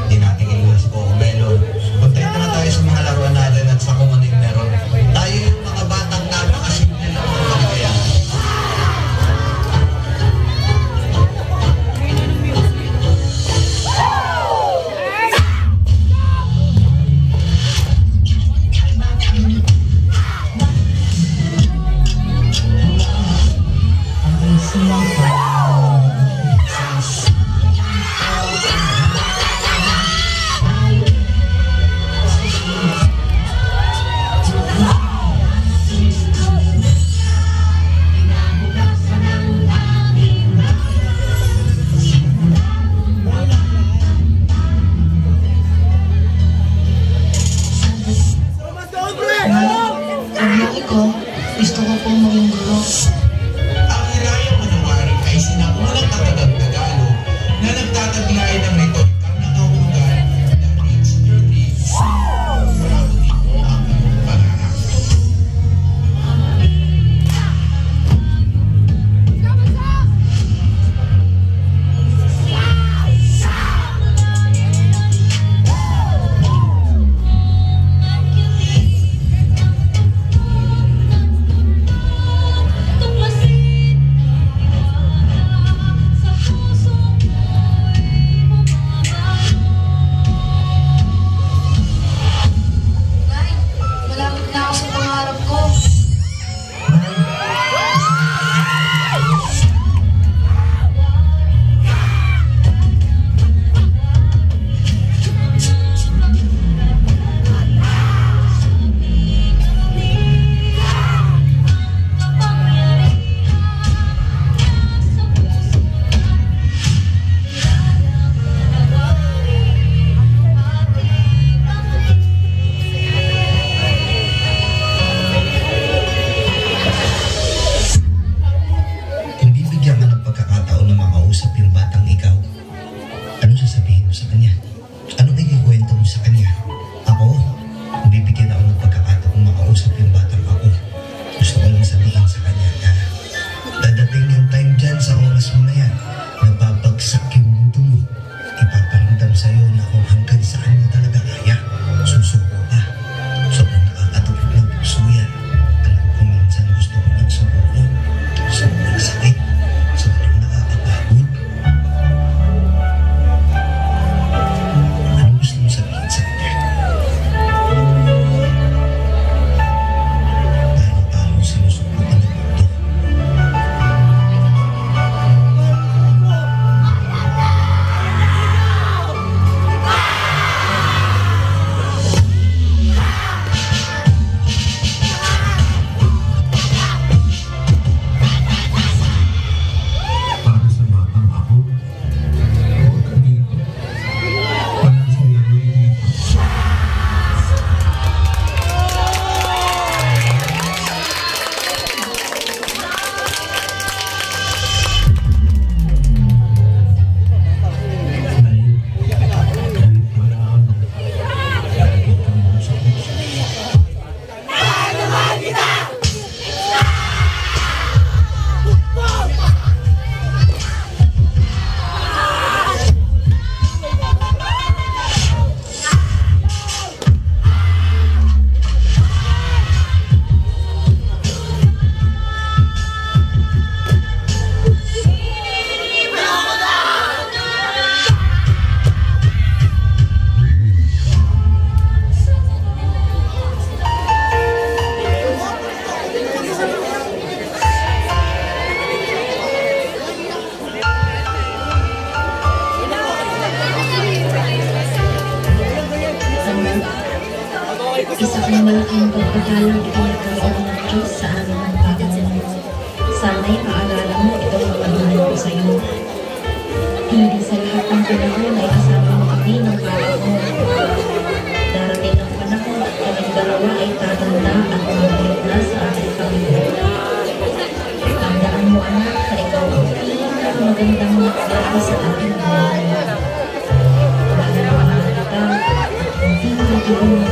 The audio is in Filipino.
Hindi natin iwan si Coco Melon. Kontento na tayo sa mga laruan natin at sa kung ano yung meron. Tayo yung mga batang napakasimple lang ng kaligayahan. Gusto ko pong maging guro. Ang Hiraya Manuwari ay sinaunang katagang Tagalog na nagtataglay ng retorikal na kahulugan na reach your dreams. Parating mo ang iyong pangarap. Isa kang malaking pagpapala itinatawag ng Diyos sa amin ng Panginoon. Sana'y maalala mo itong pagmamahal ko sa iyo. Hindi sa lahat ng panahon ay kasama mo kami ng Panginoon. Darating ang panahon at kaming dalawa ay tatanda at mabalik na sa ating Panginoon. Tandaan mo anak na ikaw ang pinakamagandang nakilala sa ating buhay. Mahal kita at hindi mo